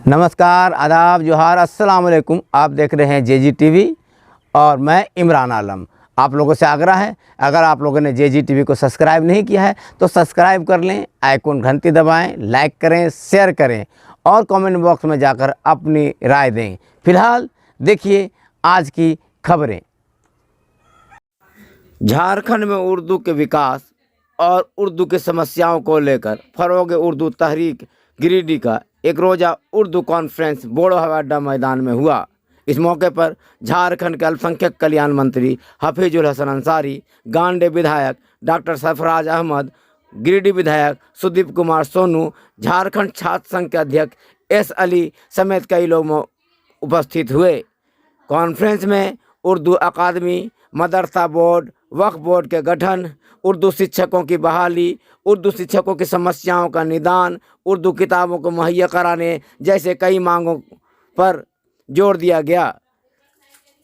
नमस्कार, आदाब, जोहार, अस्सलाम वालेकुम। आप देख रहे हैं जेजी टीवी और मैं इमरान आलम। आप लोगों से आग्रह है, अगर आप लोगों ने जेजी टीवी को सब्सक्राइब नहीं किया है तो सब्सक्राइब कर लें, आइकॉन घंटी दबाएं, लाइक करें, शेयर करें और कमेंट बॉक्स में जाकर अपनी राय दें। फिलहाल देखिए आज की खबरें। झारखंड में उर्दू के विकास और उर्दू की समस्याओं को लेकर फरोग उर्दू तहरीक गिरिडीह का एक रोज़ा उर्दू कॉन्फ्रेंस बोड़ो हवाई अड्डा मैदान में हुआ। इस मौके पर झारखंड के अल्पसंख्यक कल्याण मंत्री हफीजुल हसन अंसारी, गांडे विधायक डॉक्टर सरफराज अहमद, गिरिडीह विधायक सुदीप कुमार सोनू, झारखंड छात्र संघ के अध्यक्ष एस अली समेत कई लोग उपस्थित हुए। कॉन्फ्रेंस में उर्दू अकादमी, मदरसा बोर्ड, वक्फ बोर्ड के गठन, उर्दू शिक्षकों की बहाली, उर्दू शिक्षकों की समस्याओं का निदान, उर्दू किताबों को मुहैया कराने जैसे कई मांगों पर जोर दिया गया।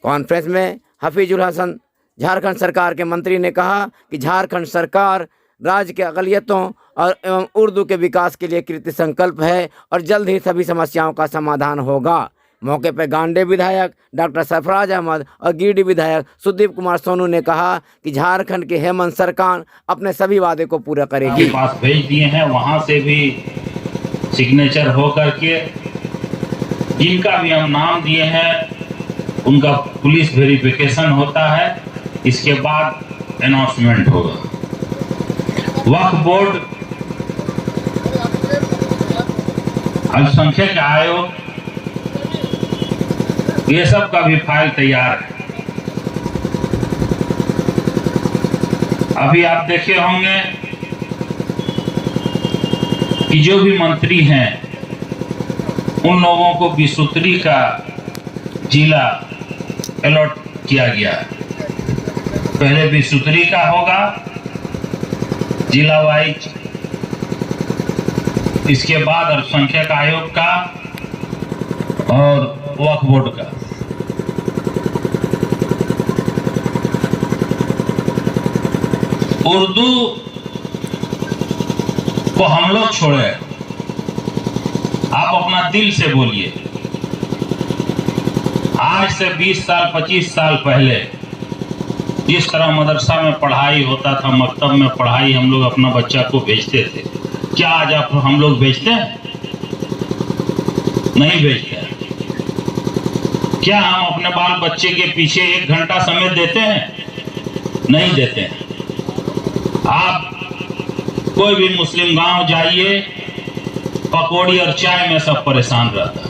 कॉन्फ्रेंस में हफीजुल हसन झारखंड सरकार के मंत्री ने कहा कि झारखंड सरकार राज्य के अक़लियतों और एवं उर्दू के विकास के लिए कृत संकल्प है और जल्द ही सभी समस्याओं का समाधान होगा। मौके पर गांडे विधायक डॉक्टर सरफराज अहमद और गिरिडीह विधायक सुदीप कुमार सोनू ने कहा कि झारखंड के हेमंत सरकार अपने सभी वादे को पूरा करेगी। पास भेज दिए हैं, वहां से भी सिग्नेचर हो करके जिनका भी हम नाम दिए हैं उनका पुलिस वेरिफिकेशन होता है, इसके बाद अनाउंसमेंट होगा। वक्फ बोर्ड, अल्पसंख्यक आयोग, ये सब का भी फाइल तैयार है। अभी आप देखे होंगे कि जो भी मंत्री हैं उन लोगों को बिसूत्री का जिला अलॉट किया गया। पहले बिसूत्री का होगा जिला वाइज, इसके बाद अल्पसंख्यक आयोग का और वक्फ बोर्ड का। उर्दू को हम लोग छोड़े, आप अपना दिल से बोलिए। आज से 20 साल 25 साल पहले जिस तरह मदरसा में पढ़ाई होता था, मकतब में पढ़ाई हम लोग अपना बच्चा को भेजते थे, क्या आज आप हम लोग भेजते हैं? नहीं भेजते हैं। क्या हम अपने बाल बच्चे के पीछे 1 घंटा समय देते हैं? नहीं देते हैं। आप कोई भी मुस्लिम गांव जाइए, पकौड़ी और चाय में सब परेशान रहता है।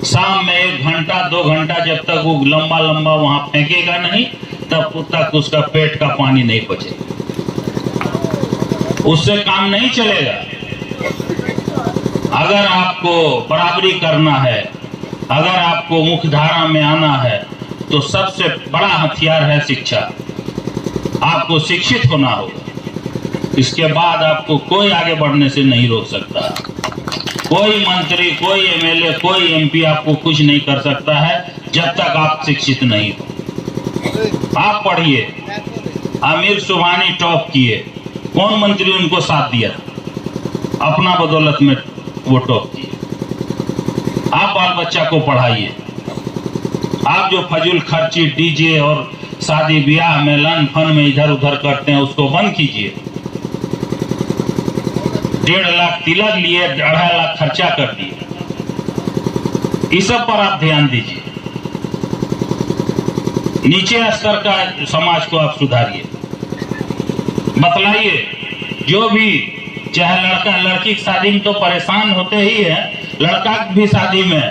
शाम में 1 घंटा 2 घंटा जब तक वो लंबा लंबा वहां फेंकेगा नहीं, तब तक उसका पेट का पानी नहीं पचेगा, उससे काम नहीं चलेगा। अगर आपको बराबरी करना है, अगर आपको मुख्य धारा में आना है, तो सबसे बड़ा हथियार है शिक्षा। आपको शिक्षित होना होगा, इसके बाद आपको कोई आगे बढ़ने से नहीं रोक सकता। कोई मंत्री, कोई एमएलए, कोई एमपी आपको कुछ नहीं कर सकता है जब तक आप शिक्षित नहीं हो। आप पढ़िए, आमिर सुबहानी टॉप किए, कौन मंत्री उनको साथ दिया? अपना बदौलत में वो टॉप किए। आप बाल बच्चा को पढ़ाइए। आप जो फजूल खर्ची डीजे और शादी ब्याह में लन फन में इधर उधर करते हैं, उसको बंद कीजिए। 1.5 लाख तिलक लिए, 2.5 लाख खर्चा कर दिए। इस सब पर आप ध्यान दीजिए। नीचे स्तर का समाज को आप सुधारिए। बतलाइए, जो भी चाहे लड़का लड़की की शादी में तो परेशान होते ही है, लड़का भी शादी में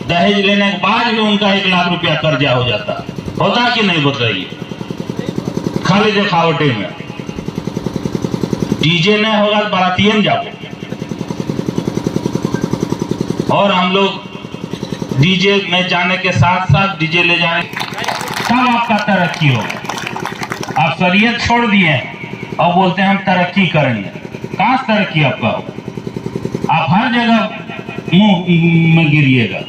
दहेज लेने के बाद भी उनका 1 लाख रुपया कर्जा हो जाता, होता कि नहीं? बताइए। खाली दिखावटे में डीजे नहीं होगा तो बारातिये में जाओ। और हम लोग डीजे में जाने के साथ साथ डीजे ले जाने, तब आपका तरक्की होगा। आप शरीयत छोड़ दिए और बोलते हैं हम तरक्की करेंगे। कहां से तरक्की आपका होगा? आप हर जगह मुंह में गिरिएगा।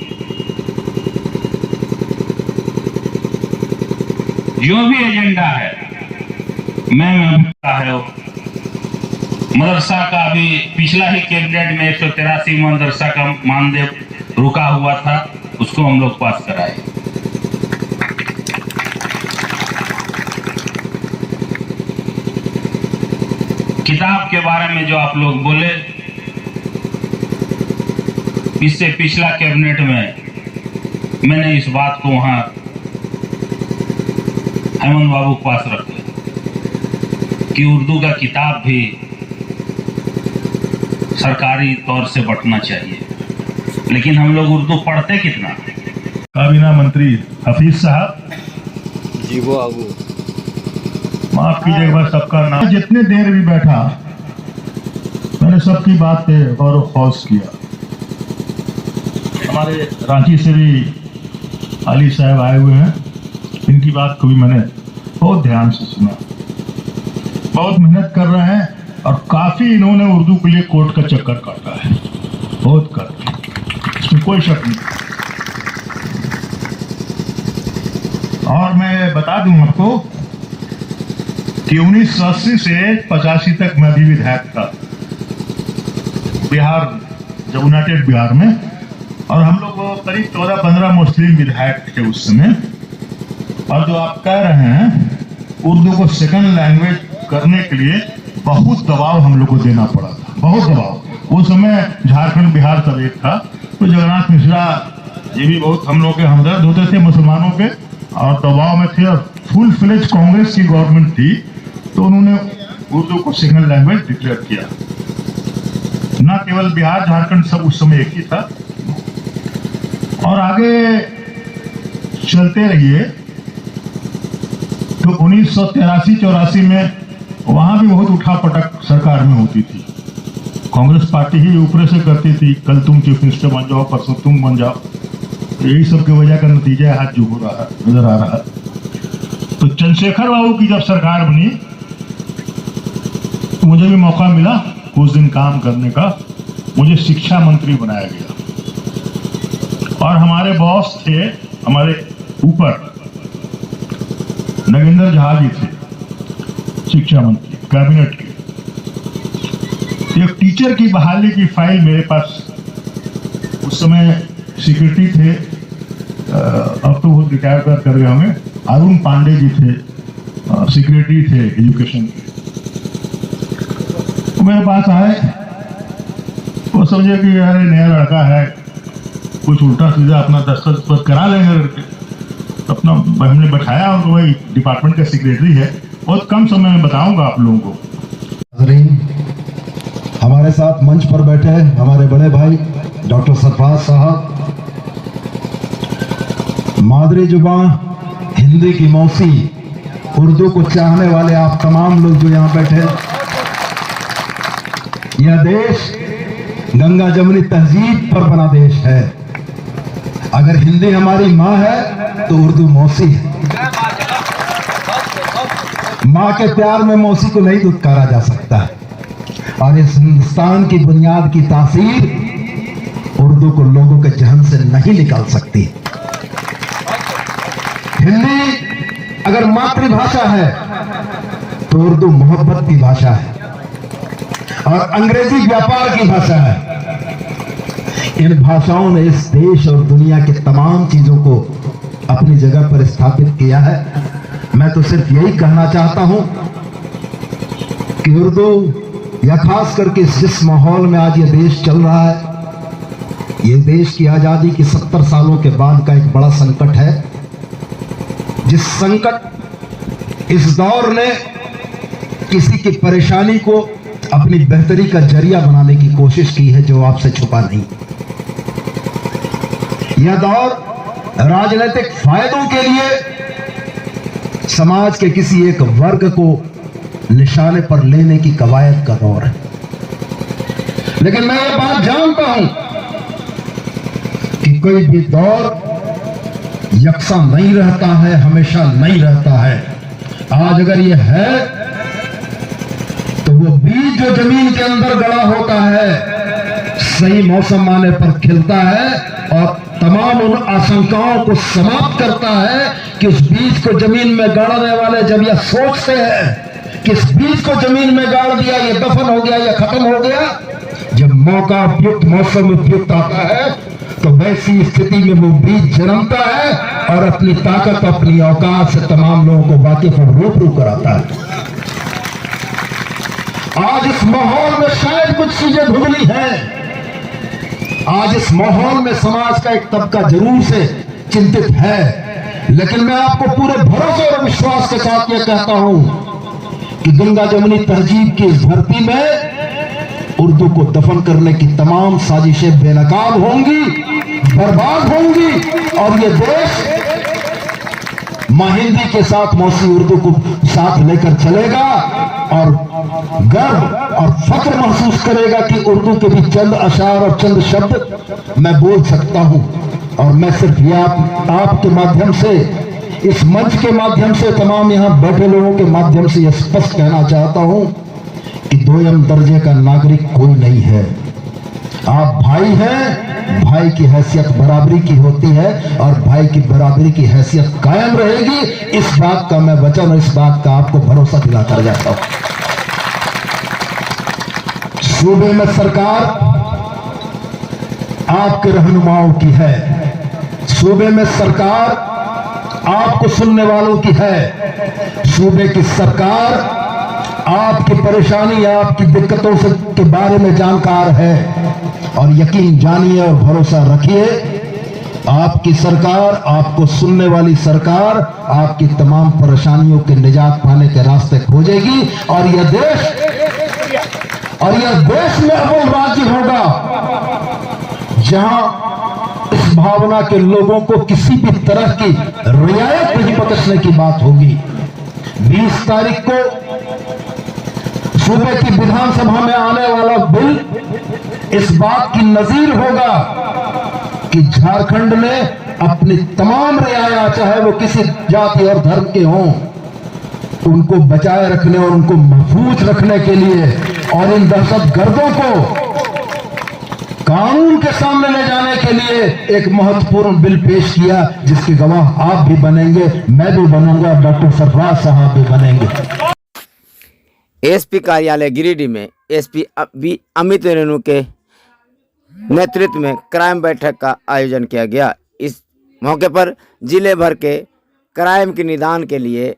जो भी एजेंडा है, मैं है मदरसा का भी पिछला ही कैबिनेट में 183 मदरसा का मानदेय रुका हुआ था, उसको हम लोग पास कराए। किताब के बारे में जो आप लोग बोले, इससे पिछला कैबिनेट में मैंने इस बात को वहां हेमंत बाबू के पास रखा कि उर्दू का किताब भी सरकारी तौर से बंटना चाहिए, लेकिन हम लोग उर्दू पढ़ते कितना। काबीना मंत्री हफीज साहब जी वो आगू माफ कीजिएगा, सबका नाम जितने देर भी बैठा मैंने सबकी बात पे गौर खौस किया। हमारे रांची से भी अली साहब आए हुए हैं, इनकी बात को भी मैंने बहुत ध्यान से सुना। बहुत मेहनत कर रहे हैं और काफी इन्होंने उर्दू के लिए कोर्ट का चक्कर काटा है, बहुत कर, इसमें कोई शक नहीं। और मैं बता दूं आपको कि 1980 से 85 तक मैं भी विधायक था बिहार, जब यूनाइटेड बिहार में, और हम लोग करीब 14-15 मुस्लिम विधायक थे उस समय। और जो आप कह रहे हैं उर्दू को सेकंड लैंग्वेज करने के लिए बहुत दबाव हम लोग को देना पड़ा था, बहुत दबाव। उस समय झारखंड बिहार सब एक था, तो जगन्नाथ मिश्रा ये भी बहुत हम लोग के हमदर्द होते थे मुसलमानों के, और दबाव में थे। और फुल फ्लेज कांग्रेस की गवर्नमेंट थी, तो उन्होंने उर्दू को सेकंड लैंग्वेज डिक्लेयर किया। न केवल बिहार, झारखंड सब उस समय एक ही था। और आगे चलते रहिए तो 1983-84 में वहां भी बहुत उठापटक सरकार में होती थी। कांग्रेस पार्टी ही ऊपर से करती थी, कल तुम चीफ मिनिस्टर बन जाओ, परसों तुम बन जाओ। यही सब की वजह का नतीजा आज जो हो रहा है, नजर आ रहा है। तो चंद्रशेखर बाबू की जब सरकार बनी तो मुझे भी मौका मिला कुछ दिन काम करने का, मुझे शिक्षा मंत्री बनाया गया। और हमारे बॉस थे, हमारे ऊपर नगेंद्र झा जी थे, शिक्षा मंत्री कैबिनेट के। एक टीचर की बहाली की फाइल मेरे पास, उस समय सेक्रेटरी थे, अब तो वो रिटायर कर गए होंगे, अरुण पांडे जी थे, सेक्रेटरी थे एजुकेशन के। तो मेरे पास आए, वो समझे कि यार नया लड़का है, कुछ उल्टा सीधा अपना दस्तखत करा लेंगे करके अपना हमने बैठाया। और वही डिपार्टमेंट का सेक्रेटरी है, बहुत कम समय में बताऊंगा आप लोगों को। हमारे साथ मंच पर बैठे हमारे बड़े भाई डॉक्टर सरफराज साहब, मादरी जुबान हिंदी की मौसी, उर्दू को चाहने वाले आप तमाम लोग जो यहाँ बैठे। यह देश गंगा जमुनी तहजीब पर बना देश है। अगर हिंदी हमारी माँ है तो उर्दू मौसी है। माँ के प्यार में मौसी को नहीं दुत्कारा जा सकता है। और इस हिंदुस्तान की बुनियाद की तासीर उर्दू को लोगों के जहन से नहीं निकाल सकती। हिंदी अगर मातृभाषा है तो उर्दू मोहब्बत की भाषा है और अंग्रेजी व्यापार की भाषा है। इन भाषाओं ने इस देश और दुनिया के तमाम चीजों को अपनी जगह पर स्थापित किया है। मैं तो सिर्फ यही कहना चाहता हूं कि उर्दू, या खास करके जिस माहौल में आज ये देश चल रहा है, ये देश की आजादी की 70 सालों के बाद का एक बड़ा संकट है। जिस संकट, इस दौर ने किसी की परेशानी को अपनी बेहतरी का जरिया बनाने की कोशिश की है, जो आपसे छुपा नहीं। यह दौर राजनीतिक फायदों के लिए समाज के किसी एक वर्ग को निशाने पर लेने की कवायद का दौर है। लेकिन मैं ये बात जानता हूं कि कोई भी दौर यकसा नहीं रहता है, हमेशा नहीं रहता है। आज अगर ये है तो वो बीज जो जमीन के अंदर गड़ा होता है, सही मौसम आने पर खिलता है और तमाम उन आशंकाओं को समाप्त करता है कि उस बीज को जमीन में गाड़ने वाले जब यह सोचते हैं किस बीज को जमीन में गाड़ दिया, ये दफन हो गया या खत्म हो गया। जब मौका उपयुक्त, मौसम उपयुक्त आता है तो वैसी स्थिति में वो बीज जन्मता है और अपनी ताकत, अपनी औकात से तमाम लोगों को वाकिफ और रूबरू कराता है। आज इस माहौल में शायद कुछ चीजें धुंधली हैं। आज इस माहौल में समाज का एक तबका जरूर से चिंतित है, लेकिन मैं आपको पूरे भरोसे और विश्वास के साथ यह कहता हूं कि गंगा जमुनी तहजीब की इस धरती में उर्दू को दफन करने की तमाम साजिशें बेनकाब होंगी, बर्बाद होंगी और यह देश माहिंदी के साथ मौसी उर्दू को साथ लेकर चलेगा और गर्व और फख्र महसूस करेगा कि उर्दू के भी चंद अशार और चंद शब्द मैं बोल सकता हूं। और मैं सिर्फ यह आपके माध्यम से, इस मंच के माध्यम से, तमाम यहां बैठे लोगों के माध्यम से यह स्पष्ट कहना चाहता हूं कि दोयम दर्जे का नागरिक कोई नहीं है। आप भाई हैं, भाई की हैसियत बराबरी की होती है और भाई की बराबरी की हैसियत कायम रहेगी। इस बात का मैं वचन और इस बात का आपको भरोसा दिलाकर जाता हूं। सूबे में सरकार आपके रहनुमाओं की है, सूबे में सरकार आपको सुनने वालों की है, सूबे की सरकार आपकी परेशानी, आपकी दिक्कतों से के बारे में जानकार है और यकीन जानिए और भरोसा रखिए, आपकी सरकार, आपको सुनने वाली सरकार आपकी तमाम परेशानियों के निजात पाने के रास्ते खोजेगी और यह देश में अव्वल राज्य होगा जहां इस भावना के लोगों को किसी भी तरह की रियायत नहीं बख्शने की बात होगी। 20 तारीख को सूबे की विधानसभा में आने वाला बिल इस बात की नजीर होगा कि झारखंड ने अपनी तमाम रियाया, चाहे वो किसी जाति और धर्म के हों, उनको बचाए रखने और उनको महफूज रखने के लिए और इन दहशतगर्दों को कानून के सामने ले जाने के लिए एक महत्वपूर्ण बिल पेश किया, जिसके गवाह आप भी बनेंगे, मैं भी बनूंगा, डॉक्टर सरफराज साहब भी बनेंगे। एसपी कार्यालय गिरिडीह में एसपी अमित रेणु के नेतृत्व में क्राइम बैठक का आयोजन किया गया। इस मौके पर जिले भर के क्राइम के निदान के लिए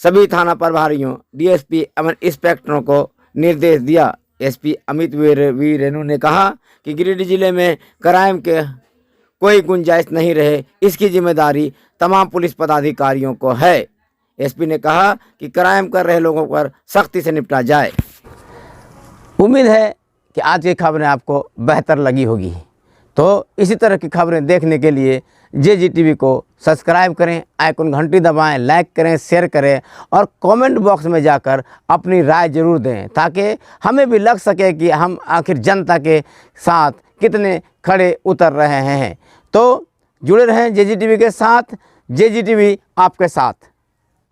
सभी थाना प्रभारियों, डीएसपी एवं इंस्पेक्टरों को निर्देश दिया। एसपी अमित वी रेणु ने कहा कि गिरिडीह जिले में क्राइम के कोई गुंजाइश नहीं रहे, इसकी जिम्मेदारी तमाम पुलिस पदाधिकारियों को है। एसपी ने कहा कि क्राइम कर रहे लोगों पर सख्ती से निपटा जाए। उम्मीद है कि आज की खबरें आपको बेहतर लगी होगी, तो इसी तरह की खबरें देखने के लिए JGTV को सब्सक्राइब करें, आइकन घंटी दबाएं, लाइक करें, शेयर करें और कमेंट बॉक्स में जाकर अपनी राय जरूर दें, ताकि हमें भी लग सके कि हम आखिर जनता के साथ कितने खड़े उतर रहे हैं। तो जुड़े रहें JGTV के साथ, JGTV आपके साथ।